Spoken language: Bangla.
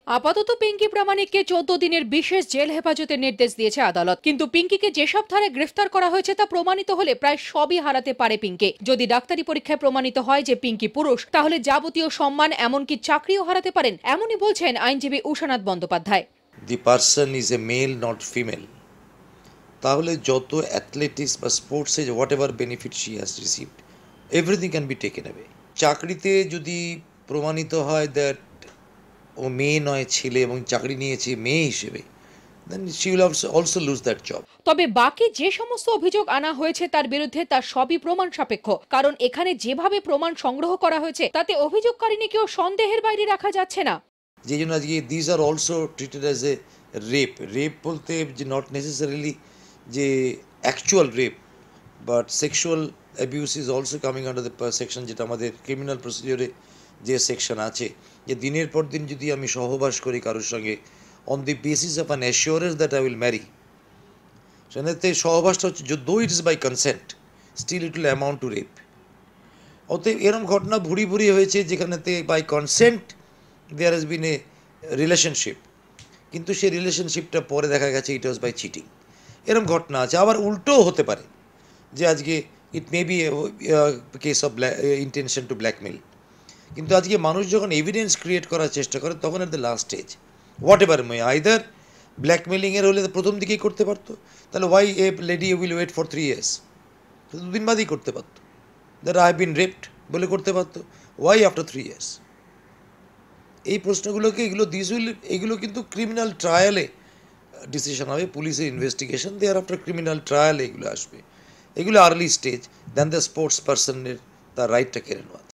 আপাতত পিঙ্কি প্রামাণিককে 14 দিনের বিশেষ জেল হেফাজতের নির্দেশ দিয়েছে আদালত। কিন্তু পিঙ্কিকে যেসব ধারায় গ্রেফতার করা হয়েছে তা প্রমাণিত হলে প্রায় সবই হারাতে পারে পিঙ্কি। যদি ডাক্তারি পরীক্ষায় প্রমাণিত হয় যে পিঙ্কি পুরুষ, তাহলে যাবতীয় সম্মান এমনকি চাকরিও হারাতে পারেন, এমনই বলছেন আইনজীবী Ushanath Bandyopadhyay. The person is a male not female, তাহলে যত অ্যাথলেটিক্স বা স্পোর্টসে whatever benefit she has received, everything can be taken away. চাকরিতে যদি প্রমাণিত হয় দ্যাট ও মেয়ে নয় ছেলে এবং চাকরি নিয়েছে মেয়ে হিসেবে, then she will also lose that job. তবে বাকি যে সমস্ত অভিযোগ আনা হয়েছে তার বিরুদ্ধে তার সবই প্রমাণ সাপেক্ষ, কারণ এখানে যেভাবে প্রমাণ সংগ্রহ করা হয়েছে তাতে অভিযোগকারিনীকেও সন্দেহের বাইরে রাখা যাচ্ছে না। যেই জন্য আজকে these are also treated as a rape. Rape বলতে যে নট নেসেসারিলি যে actual rape, but sexual abuse is also coming under the section, যেটা আমাদের ক্রিমিনাল প্রসিডিওরে যে সেকশন আছে, যে দিনের পর দিন যদি আমি সহবাস করি কারোর সঙ্গে on the basis of an assurance that I will marry, সেখানে সহবাসটা হচ্ছে though it is by consent, still it will amount to rape. অতএব এরম ঘটনা ভুরি ভুরি হয়েছে যেখানেতে by consent there has been a relationship, কিন্তু সেই রিলেশনশিপটা পরে দেখা গেছে ইট ওয়াজ বাই চিটিং। এরম ঘটনা আছে। আবার উল্টোও হতে পারে যে আজকে it may be case of intention to blackmail, কিন্তু আজকে মানুষ যখন এভিডেন্স ক্রিয়েট করার চেষ্টা করে তখন at the last stage whatever may either ব্ল্যাকমেলিংয়ের হলে প্রথম দিকেই করতে পারতো, তাহলে why a lady will wait for 3 years, দুদিন বাদেই করতে পারতো। That I have been raped বলে করতে পারতো, ওয়াই আফটার 3 years? এই প্রশ্নগুলোকে এগুলো কিন্তু ক্রিমিনাল ট্রায়ালে ডিসিশন হবে, পুলিশের ইনভেস্টিগেশন দেয়ার আফটার ক্রিমিনাল ট্রায়ালে এগুলো আসবে। এগুলো early stage, then the sports পার্সনের তার রাইটটা কেড়ে নেওয়া।